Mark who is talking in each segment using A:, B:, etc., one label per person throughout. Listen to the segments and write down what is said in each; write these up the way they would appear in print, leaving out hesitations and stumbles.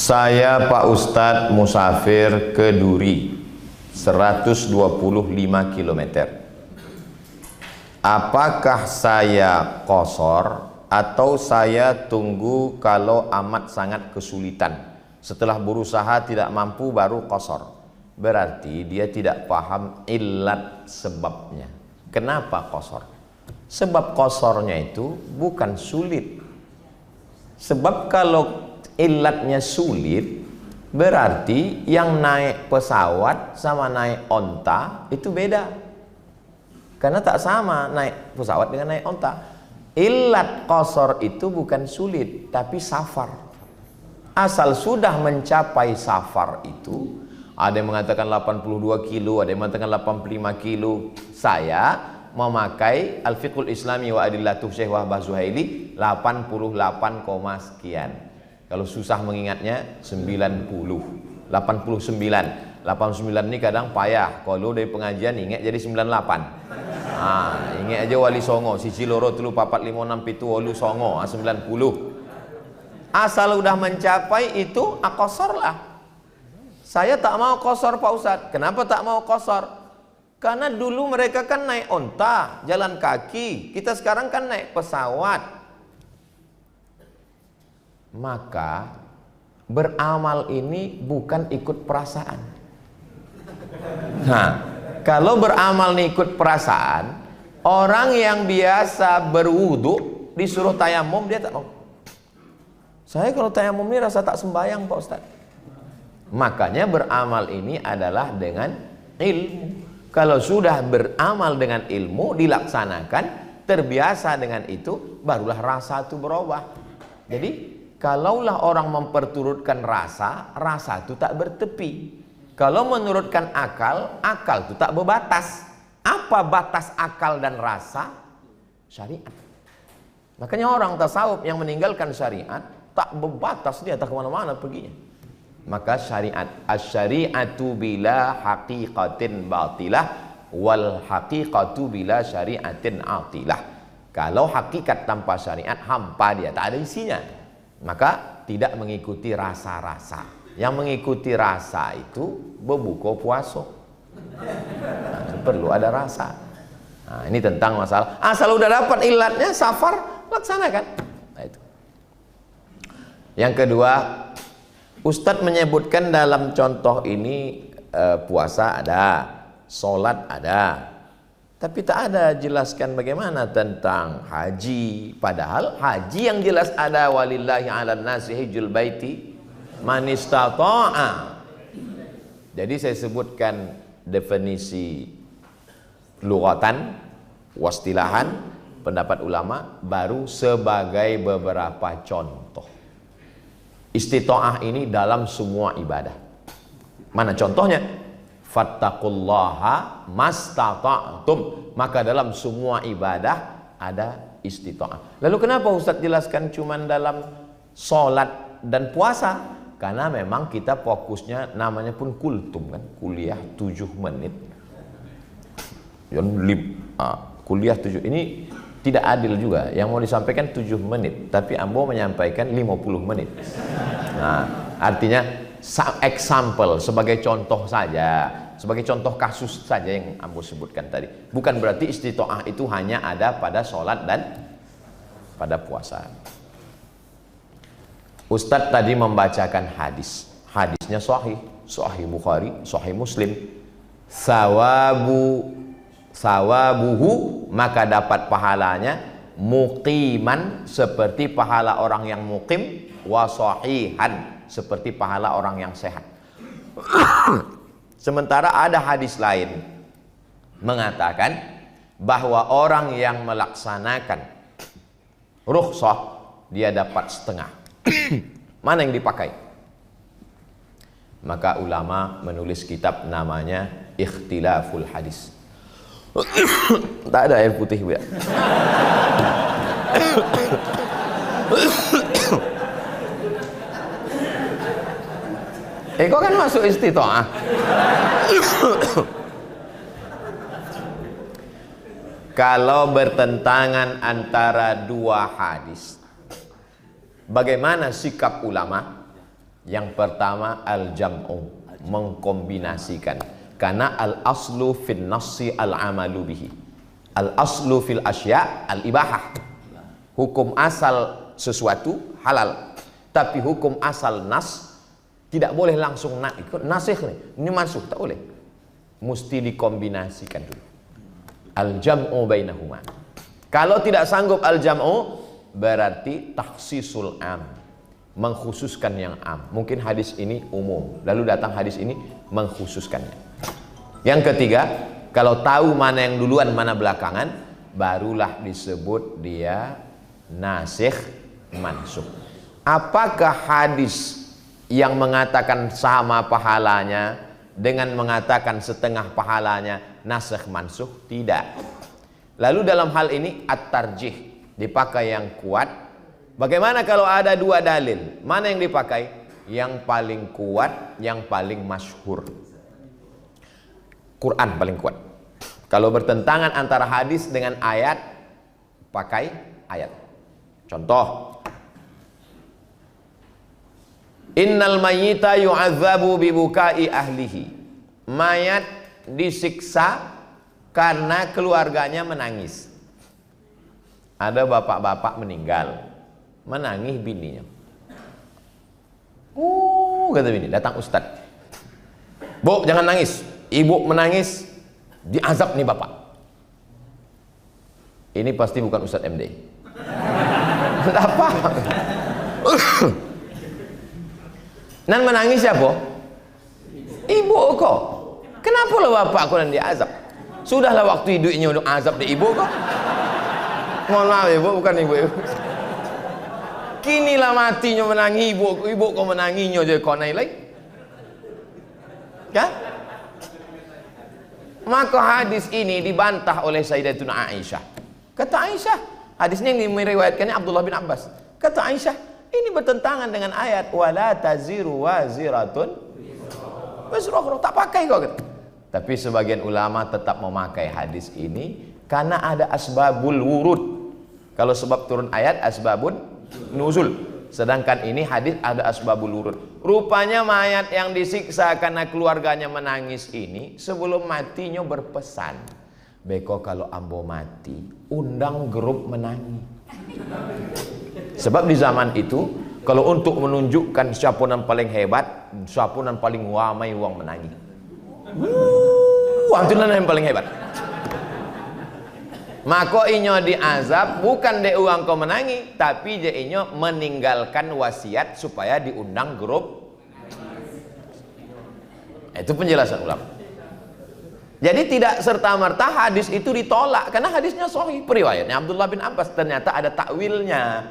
A: Saya Pak Ustadz musafir ke Duri 125 km. Apakah saya qashar atau saya tunggu kalau amat sangat kesulitan? Setelah berusaha tidak mampu baru qashar. Berarti dia tidak paham illat sebabnya. Kenapa qashar? Sebab qasharnya itu bukan sulit. Sebab kalau illatnya sulit, berarti yang naik pesawat sama naik onta itu beda. Karena tak sama naik pesawat dengan naik onta. Illat qashar itu bukan sulit, tapi safar. Asal sudah mencapai safar itu, ada yang mengatakan 82 kilo, ada yang mengatakan 85 kilo. Saya memakai Al-Fiqhul Islami wa Adillatuh Syekh Wahbah Zuhaili 88, sekian. Kalau susah mengingatnya 90, 89. 89 ini kadang payah. Kalau dari pengajian ingat jadi 98. Ingat aja Wali Songo, siji loro telu papat lima enam pitu wolu songo 90. Asal udah mencapai itu qashar lah. Saya tak mau qashar Pak Ustadz. Kenapa tak mau qashar? Karena dulu mereka kan naik onta, jalan kaki. Kita sekarang kan naik pesawat. Maka beramal ini bukan ikut perasaan. Nah, kalau beramal ini ikut perasaan, orang yang biasa berwudu disuruh tayamum dia tak mau. Saya kalau tayamum ini rasa tak sembayang Pak Ustadz. Makanya beramal ini adalah dengan ilmu. Kalau sudah beramal dengan ilmu, dilaksanakan, terbiasa dengan itu, barulah rasa itu berubah. Jadi kalaulah orang memperturutkan rasa, rasa itu tak bertepi. Kalau menurutkan akal, akal itu tak berbatas. Apa batas akal dan rasa? Syariat. Makanya orang tasawuf yang meninggalkan syariat tak berbatas, dia tak kemana-mana perginya. Maka syariat, asy-syari'atu bila haqiqatin batilah wal haqiqatu bila syari'atin atilah. Kalau hakikat tanpa syariat hampa dia, tak ada isinya. Maka tidak mengikuti rasa-rasa. Yang mengikuti rasa itu berbuka puasa. Perlu ada rasa. Nah, ini tentang masalah. Asal udah dapat ilatnya, safar, laksanakan. Nah, itu. Yang kedua, Ustadz menyebutkan dalam contoh ini puasa ada, sholat ada, tapi tak ada jelaskan bagaimana tentang haji. Padahal haji yang jelas ada, walillahi 'alan nasi hajjul baiti man istata'a. Jadi saya sebutkan definisi lughatan, wastilahan, pendapat ulama, baru sebagai beberapa contoh. Istita'ah ini dalam semua ibadah. Mana contohnya? Fattaqullaha mastata'tum. Maka dalam semua ibadah ada istita'ah. Lalu kenapa Ustadz jelaskan cuman dalam sholat dan puasa? Karena memang kita fokusnya namanya pun kultum kan, kuliah 7 menit. Kuliah 7 ini tidak adil juga. Yang mau disampaikan 7 menit, tapi Ambo menyampaikan 50 menit. Nah, artinya example, sebagai contoh saja, sebagai contoh kasus saja yang Ambo sebutkan tadi. Bukan berarti istita'ah itu hanya ada pada sholat dan pada puasa. Ustadz tadi membacakan hadis. Hadisnya sahih, sahih Bukhari, sahih Muslim. Sawabuhu, maka dapat pahalanya muqiman, seperti pahala orang yang muqim, wa sahihan, seperti pahala orang yang sehat. Sementara ada hadis lain mengatakan bahwa orang yang melaksanakan rukhsah dia dapat setengah. Mana yang dipakai? Maka ulama menulis kitab namanya Ikhtilaful Hadis. Tak ada air putih ya. Kok kan masuk istita'ah. Kalau bertentangan antara dua hadis, bagaimana sikap ulama? Yang pertama al-jam'u, mengkombinasikan. Karena al-aslu fil nassi al-amalu bihi. Al-aslu fil asya al-ibahah. Hukum asal sesuatu halal. Tapi hukum asal nas tidak boleh langsung ikut nasikh nih. Ini mansuh, tak boleh. Mesti dikombinasikan dulu. Al-jam'u bainahuma. Kalau tidak sanggup al-jam'u, berarti takhsisul am, mengkhususkan yang am. Mungkin hadis ini umum, lalu datang hadis ini mengkhususkannya. Yang ketiga, kalau tahu mana yang duluan mana belakangan, barulah disebut dia nasikh mansukh. Apakah hadis yang mengatakan sama pahalanya dengan mengatakan setengah pahalanya nasikh mansukh? Tidak. Lalu dalam hal ini at-tarjih, dipakai yang kuat. Bagaimana kalau ada dua dalil? Mana yang dipakai? Yang paling kuat, yang paling masyhur. Quran paling kuat. Kalau bertentangan antara hadis dengan ayat, pakai ayat. Contoh, innal mayyita yu'adzabu bibukai ahlihi. Mayat disiksa karena keluarganya menangis. Ada bapak-bapak meninggal, menangis bininya. Kata bini, datang ustadz. Bu, jangan nangis. Ibu menangis, diazab nih bapak. Ini pasti bukan Ustadz MD. Apa? Nan menangis siapa? Ibu kok. Kenapa lah bapak kau yang diazab? Sudahlah waktu hidupnya untuk azab di ibu kok. Mohon maaf ibu, bukan ibu. Kinilah matinya menangis ibu kau menangisnya je kau naik lagi. Kan? Maka hadis ini dibantah oleh Sayyidatuna Aisyah. Kata Aisyah, hadisnya yang meriwayatkannya Abdullah bin Abbas. Kata Aisyah, ini bertentangan dengan ayat wala taziru waziratun wizra ukhra. Tak pakai kok. Tapi sebagian ulama tetap memakai hadis ini karena ada asbabul wurud. Kalau sebab turun ayat asbabun nuzul. Sedangkan ini hadis ada asbabul wurud. Rupanya mayat yang disiksa karena keluarganya menangis ini sebelum matinya berpesan, beko kalau ambo mati undang grup menangis. Sebab di zaman itu kalau untuk menunjukkan siapa yang paling hebat, siapa yang paling wamai uang menangis. Antunan yang paling hebat. Maka inyo diazab bukan de uang kau menangi, tapi je inyo meninggalkan wasiat supaya diundang grup. Itu penjelasan ulama. Jadi tidak serta-merta hadis itu ditolak karena hadisnya sahih. Periwayatnya Abdullah bin Abbas ternyata ada takwilnya.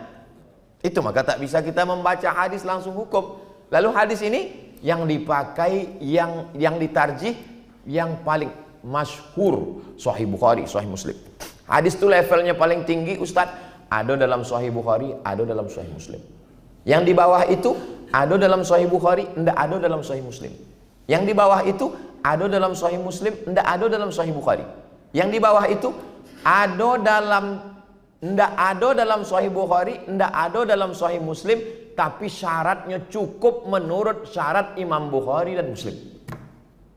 A: Itu maka tak bisa kita membaca hadis langsung hukum. Lalu hadis ini yang dipakai, yang ditarjih, yang paling masyhur Sahih Bukhari, Sahih Muslim. Hadis itu levelnya paling tinggi Ustadz, ada dalam Sahih Bukhari, ada dalam Sahih Muslim. Yang di bawah itu ada dalam Sahih Bukhari, tidak ada dalam Sahih Muslim. Yang di bawah itu ada dalam Sahih Muslim, tidak ada dalam Sahih Bukhari. Yang di bawah itu ada dalam, tidak ada dalam Sahih Bukhari, tidak ada dalam Sahih Muslim, tapi syaratnya cukup menurut syarat Imam Bukhari dan Muslim.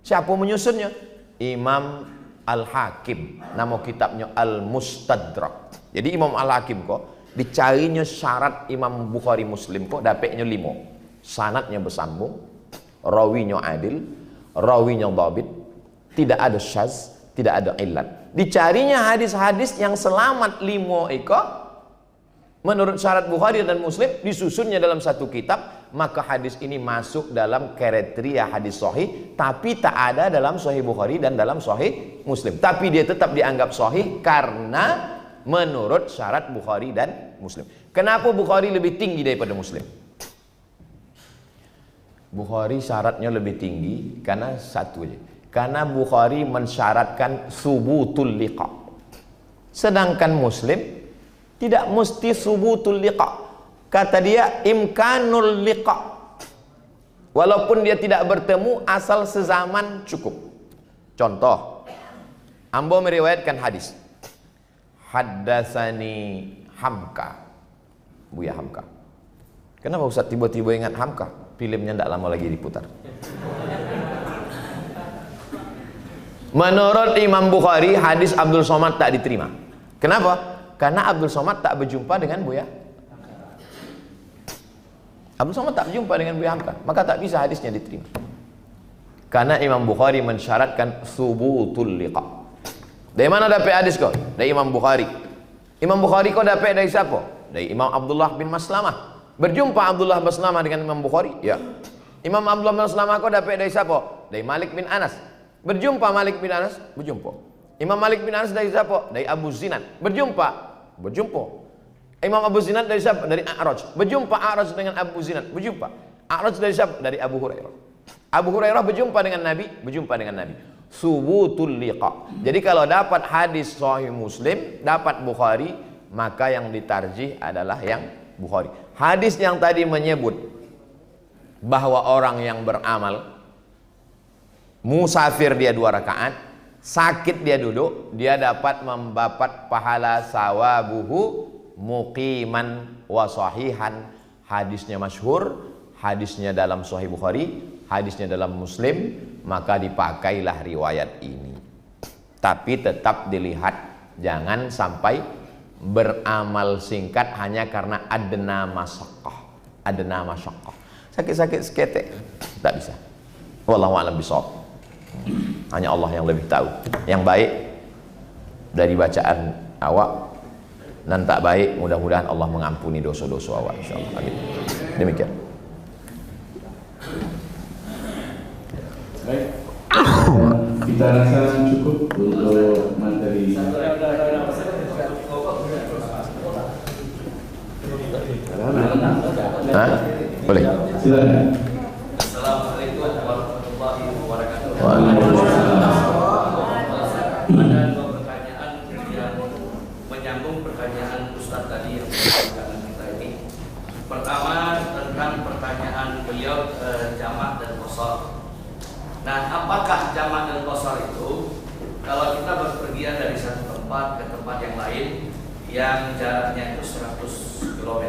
A: Siapa menyusunnya? Imam Al-Hakim, nama kitabnya Al-Mustadrak. Jadi Imam Al-Hakim kok dicarinya syarat Imam Bukhari Muslim kok dapatnya 5. Sanadnya bersambung, rawinya adil, rawinya dhabit, tidak ada syaz, tidak ada illat. Dicarinya hadis-hadis yang selamat 5 iko menurut syarat Bukhari dan Muslim, disusunnya dalam satu kitab. Maka hadis ini masuk dalam kriteria hadis sahih, tapi tak ada dalam Sahih Bukhari dan dalam Sahih Muslim. Tapi dia tetap dianggap sahih karena menurut syarat Bukhari dan Muslim. Kenapa Bukhari lebih tinggi daripada Muslim? Bukhari syaratnya lebih tinggi karena satu aja. Karena Bukhari mensyaratkan subutul liqa. Sedangkan Muslim tidak mesti subutul liqa. Kata dia imkanul liqa. Walaupun dia tidak bertemu, asal sezaman cukup. Contoh, ambo meriwayatkan hadis. Haddatsani Hamka. Buya Hamka. Kenapa Ustaz tiba-tiba ingat Hamka? filmnya tidak lama lagi diputar. Menurut Imam Bukhari, hadis Abdul Somad tak diterima. Kenapa? Karena Abdul Somad tak berjumpa dengan Buya. Abdul Somad tak berjumpa dengan Buya Hamka, maka tak bisa hadisnya diterima. Karena Imam Bukhari mensyaratkan subutul liqa. Dari mana dapat hadis kau? Dari Imam Bukhari. Imam Bukhari kau dapat dari siapa? Dari Imam Abdullah bin Maslamah. Berjumpa Abdullah bin Maslamah dengan Imam Bukhari? Ya. Imam Abdullah bin Maslamah kau dapat dari siapa? Dari Malik bin Anas. Berjumpa Malik bin Anas? Berjumpa. Imam Malik bin Anas dari siapa? Dari Abu Zinad. Berjumpa? Berjumpa. Imam Abu Zinad dari siapa? Dari A'raj. Berjumpa A'raj dengan Abu Zinad? Berjumpa. A'raj dari siapa? Dari Abu Hurairah. Abu Hurairah berjumpa dengan Nabi? Berjumpa dengan Nabi. Subutul liqa. Jadi kalau dapat hadis Sahih Muslim, dapat Bukhari, maka yang ditarjih adalah yang Bukhari. Hadis yang tadi menyebut bahwa orang yang beramal musafir dia 2 rakaat, sakit dia duduk, dia dapat mendapat pahala sawabuhu muqiman wa sahihan. Hadisnya masyhur, hadisnya dalam Sahih Bukhari, hadisnya dalam Muslim, maka dipakailah riwayat ini. Tapi tetap dilihat, jangan sampai beramal singkat hanya karena adna masyaqqah. Adna masyaqqah. Sakit-sakit seketek, tak bisa. Wallahu a'lam bishawab. Hanya Allah yang lebih tahu. Yang baik dari bacaan awak, dan tak baik mudah-mudahan Allah mengampuni dosa-dosa awak, insyaallah. Amin. Demikian.
B: Baik. Kita rasa cukup untuk materi.
A: Hah? Boleh.
B: Silakan.
C: Assalamualaikum warahmatullahi wabarakatuh.
B: Waalaikumsalam.
C: Ada 2 pertanyaan yang menyambung pertanyaan Ustaz tadi yang disampaikan kita ini. Pertama tentang pertanyaan beliau jamak dan qashar. Nah, apakah jamak dan qashar itu kalau kita berpergian dari satu tempat ke tempat yang lain yang jaraknya itu 100 km,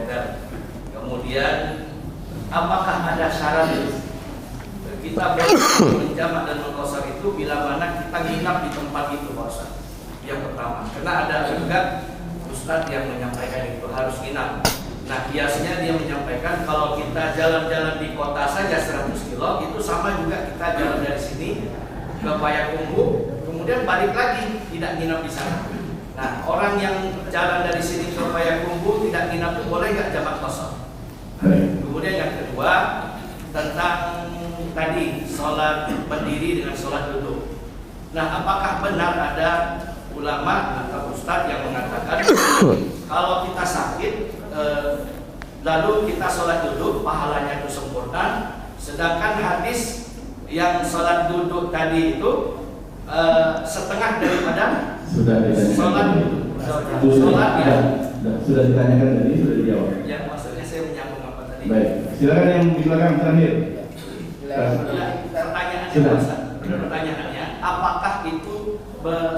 C: kemudian apakah ada syarat kita menjamak dan mengqashar itu bila mana kita nginap di tempat itu, Pak Ustaz? Yang pertama, karena ada juga Ustaz yang menyampaikan itu harus nginap. Nah, biasanya dia menyampaikan kalau kita jalan-jalan di kota saja 100 kilo, itu sama juga kita jalan dari sini ke Payakumbuh, kemudian balik lagi, tidak nginap di sana. Nah, orang yang jalan dari sini ke Payakumbuh tidak nginap itu boleh nggak jamak qashar? Kemudian yang kedua tentang tadi sholat berdiri dengan sholat duduk. Nah, apakah benar ada ulama atau ustadz yang mengatakan kalau kita sakit lalu kita sholat duduk pahalanya itu sempurna, sedangkan hadis yang sholat duduk tadi itu setengah daripada sholat duduk. Sholat ya.
B: Sudah ditanyakan tadi, sudah dijawab.
C: Ya, maksudnya saya menyambung apa tadi.
B: Baik, silakan yang di belakang terakhir.
C: Pertanyaannya, apakah itu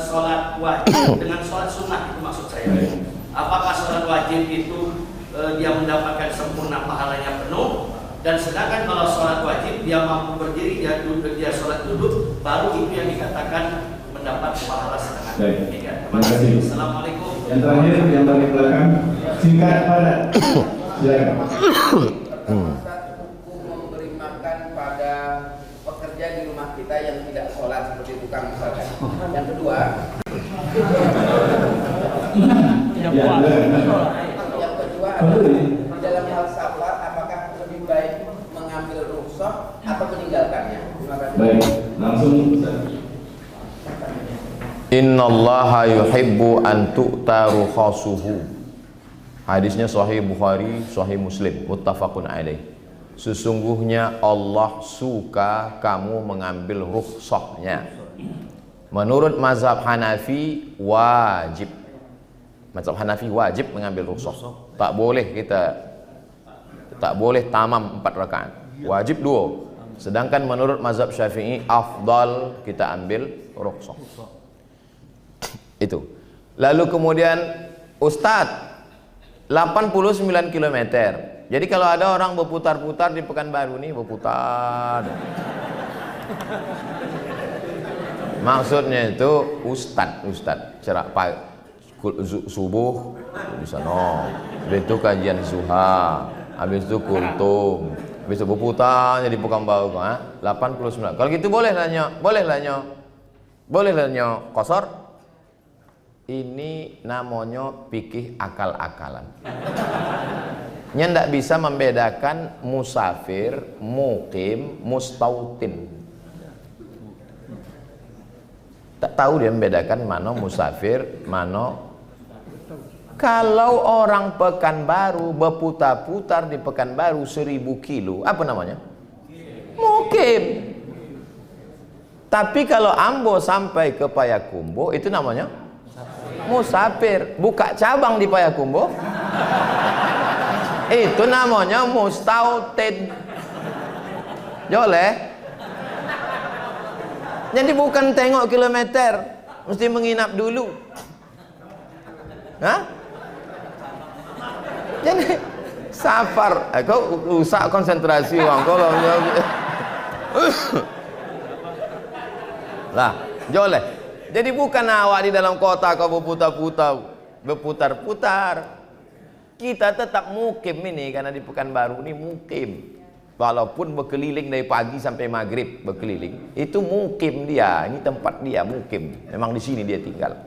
C: sholat wajib dengan sholat sunnah, itu maksud saya. Apakah sholat wajib itu dia mendapatkan sempurna pahalanya penuh, dan sedangkan kalau sholat wajib dia mampu berdiri, dia duduk, dia sholat duduk, baru itu yang dikatakan mendapat pahala setengah.
B: Terima kasih.
C: Assalamualaikum.
B: Yang terakhir, yang paling belakang, singkat padat. Silakan.
D: Memberi makan pada pekerja di rumah kita yang tidak sholat seperti tukang misalkan. Yang kedua, yang kedua adalah di dalam hal safar, apakah lebih baik mengambil rukhsah atau meninggalkannya? Terima kasih.
B: Baik, langsung.
A: Innallaha yuhibbu an tu'ta rukhasuhu. Hadisnya Sahih Bukhari, Sahih Muslim, muttafaqun alaih. Sesungguhnya Allah suka kamu mengambil rukhsahnya. Menurut mazhab Hanafi wajib. Mazhab Hanafi wajib mengambil rukhsah. Tak boleh tamam 4 rakaat. Wajib 2. Sedangkan menurut mazhab Syafi'i afdal kita ambil rukhsah. Itu. Lalu kemudian Ustadz 89 km Jadi kalau ada orang berputar-putar di Pekanbaru nih, berputar. Maksudnya itu ustad cerak subuh di sana, habis itu kajian zuha, habis itu kultum, habis itu berputar jadi Pekanbaru, 89. Kalau gitu boleh lah nyo kosor. Ini namanya pikih akal-akalan. Nya ndak bisa membedakan musafir, mukim, mustautin. Tak tahu dia membedakan mana musafir, mana. Kalau orang Pekanbaru berputar-putar di Pekanbaru 1000 kilo, apa namanya? Mukim. Tapi kalau Ambo sampai ke Payakumbuh, itu namanya musafir. Buka cabang di Payakumbuh, itu namanya mustautin. Joleh. Jadi bukan tengok kilometer, mesti menginap dulu. Hah? Jadi safar, kau rusak konsentrasi orang kau lah, joleh. Jadi bukan awak di dalam kota kau berputar-putar. Kita tetap mukim ini karena di Pekanbaru ini mukim. Walaupun berkeliling dari pagi sampai maghrib berkeliling, itu mukim dia. Ini tempat dia mukim. Memang di sini dia tinggal.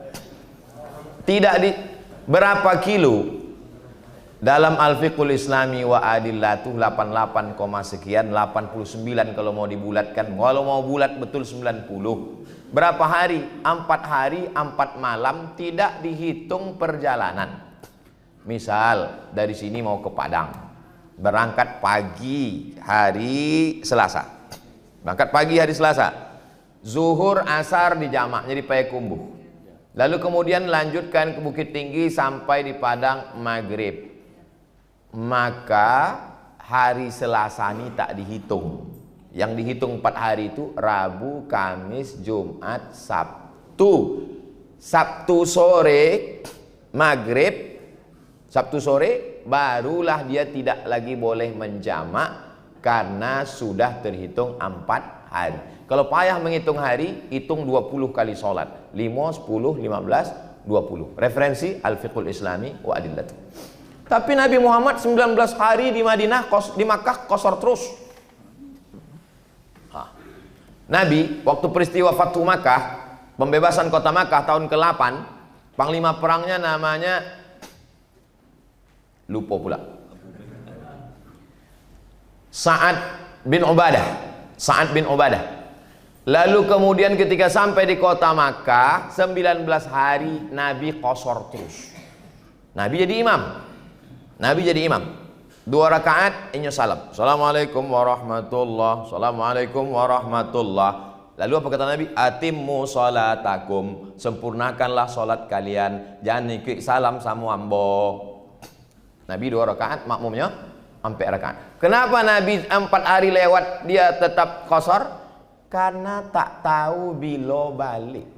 A: Tidak di berapa kilo dalam Al-Fiqhul Islami wa Adillatuh 88, sekian 89 kalau mau dibulatkan. Kalau mau bulat betul 90. Berapa hari? 4 hari 4 malam, tidak dihitung perjalanan. Misal dari sini mau ke Padang, berangkat pagi hari Selasa. Berangkat pagi hari Selasa. Zuhur asar di jamak jadi Payakumbuh. Lalu kemudian lanjutkan ke Bukit Tinggi sampai di Padang maghrib. Maka hari Selasa ini tak dihitung. Yang dihitung 4 hari itu Rabu, Kamis, Jumat, Sabtu. Sabtu sore maghrib, Sabtu sore barulah dia tidak lagi boleh menjamak karena sudah terhitung 4 hari. Kalau payah menghitung hari, hitung 20 kali sholat. 5, 10, 15, 20. Referensi Al-Fiqhul Islami wa Adillatuh. Tapi Nabi Muhammad 19 hari di Madinah, di Makkah kosor terus. Nabi waktu peristiwa Fathu Makkah, pembebasan kota Makkah tahun ke-8, panglima perangnya namanya lupa pula, Sa'ad bin Ubadah. Lalu kemudian ketika sampai di kota Makkah 19 hari Nabi kosor terus. Nabi jadi imam. 2 rakaat inyo salam. Assalamualaikum warahmatullah. Assalamualaikum warahmatullah. Lalu apa kata Nabi? Atimmu salatakum. Sempurnakanlah salat kalian. Jangan ikut salam sama ambo. Nabi 2 rakaat, makmumnya 4 rakaat. Kenapa Nabi 4 hari lewat dia tetap qasar? Karena tak tahu bila balik.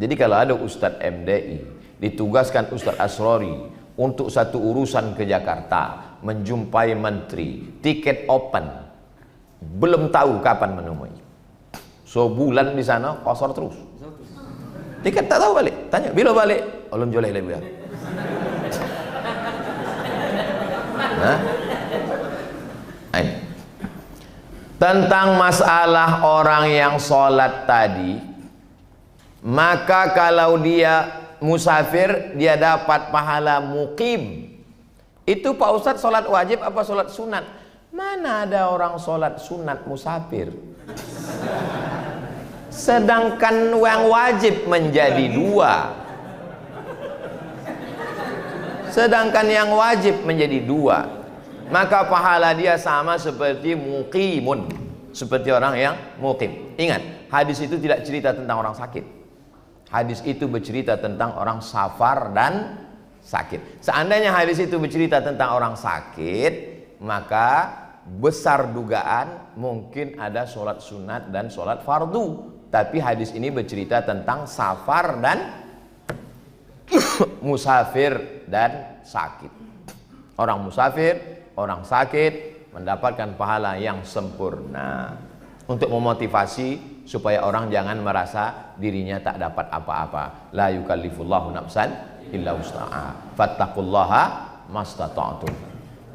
A: Jadi kalau ada Ustadz MDI ditugaskan Ustadz Asrori untuk satu urusan ke Jakarta, menjumpai menteri, tiket open, belum tahu kapan menemui. Sebulan di sana qasar terus. Tiket tak tahu balik. Tanya, bila balik? Belum joleh lebih. Tentang masalah orang yang sholat tadi, maka kalau dia musafir dia dapat pahala mukim. Itu Pak Ustadz sholat wajib apa sholat sunat? Mana ada orang sholat sunat musafir? Sedangkan yang wajib menjadi 2. Sedangkan yang wajib menjadi 2. Maka pahala dia sama seperti muqimun, seperti orang yang muqim. Ingat, hadis itu tidak cerita tentang orang sakit. Hadis itu bercerita tentang orang safar dan sakit. Seandainya hadis itu bercerita tentang orang sakit, maka besar dugaan mungkin ada sholat sunat dan sholat fardu. Tapi hadis ini bercerita tentang safar dan musafir dan sakit. Orang musafir, orang sakit mendapatkan pahala yang sempurna. Untuk memotivasi supaya orang jangan merasa dirinya tak dapat apa-apa. La yukallifullahu nafsan illa wus'aha. Fattaqullaha mastata'tum.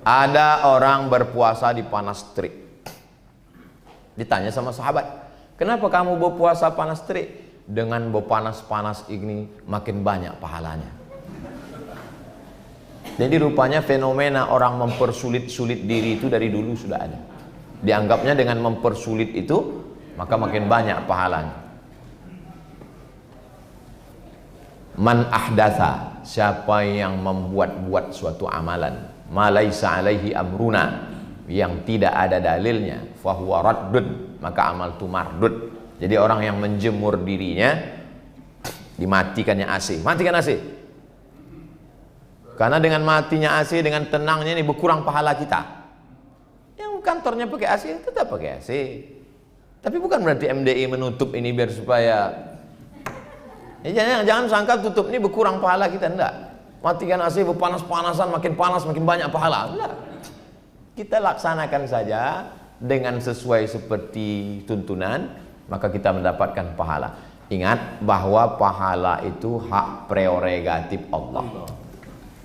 A: Ada orang berpuasa di panas terik. Ditanya sama sahabat, kenapa kamu berpuasa panas terik? Dengan berpanas-panas ini makin banyak pahalanya. Jadi rupanya fenomena orang mempersulit-sulit diri itu dari dulu sudah ada. Dianggapnya dengan mempersulit itu maka makin banyak pahalanya. Man ahdatha, siapa yang membuat-buat suatu amalan, malaisa alaihi amruna, yang tidak ada dalilnya, fahuwa raddun, maka amal itu mardud. Jadi orang yang menjemur dirinya, dimatikannya AC, matikan AC. Karena dengan matinya AC, dengan tenangnya ini berkurang pahala kita. Yang kantornya pakai AC, tetap pakai AC. Tapi bukan berarti MDI menutup ini biar supaya jangan sangka tutup ini berkurang pahala kita, enggak. Matikan AC berpanas-panasan, makin panas makin banyak pahala, enggak. Kita laksanakan saja dengan sesuai seperti tuntunan, maka kita mendapatkan pahala. Ingat bahwa pahala itu hak prerogatif Allah.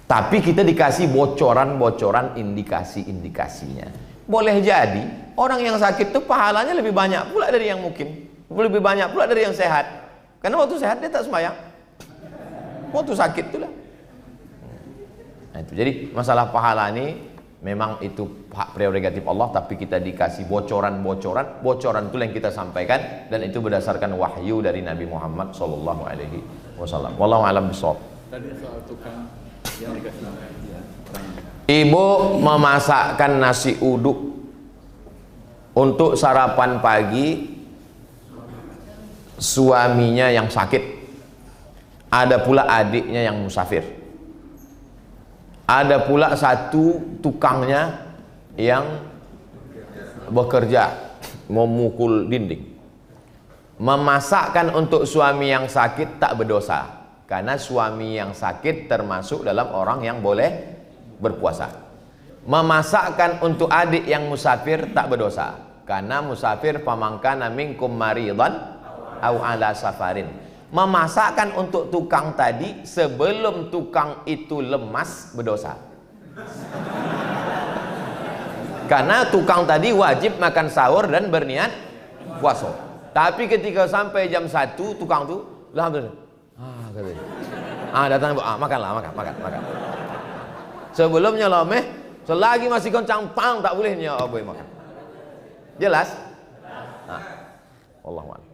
A: Tapi kita dikasih bocoran-bocoran indikasi-indikasinya. Boleh jadi orang yang sakit itu pahalanya lebih banyak pula dari yang mukim, lebih banyak pula dari yang sehat. Karena waktu sehat dia tak sembahyang, waktu sakit itulah. Nah, itu. Jadi masalah pahala ini memang itu hak prerogatif Allah, tapi kita dikasih bocoran-bocoran. Bocoran itu yang kita sampaikan, dan itu berdasarkan wahyu dari Nabi Muhammad SAW. Wallahu a'lam bishawab.
E: Tadi soal tukang yang dikasih
A: Ibu memasakkan nasi uduk untuk sarapan pagi suaminya yang sakit. Ada pula adiknya yang musafir. Ada pula satu tukangnya yang bekerja memukul dinding. Memasakkan untuk suami yang sakit tak berdosa, karena suami yang sakit termasuk dalam orang yang boleh berpuasa. Memasakkan untuk adik yang musafir tak berdosa, karena musafir pamangkana minkum maridan au ala safarin. Memasakkan untuk tukang tadi sebelum tukang itu lemas berdosa, karena tukang tadi wajib makan sahur dan berniat puasa. Tapi ketika sampai jam 1 tukang tu alhamdulillah datang, makanlah, makan. Sebelumnya lomeh, selagi masih kencang pang tak bolehnya boleh makan. Jelas? Nah, Wallahu a'lam.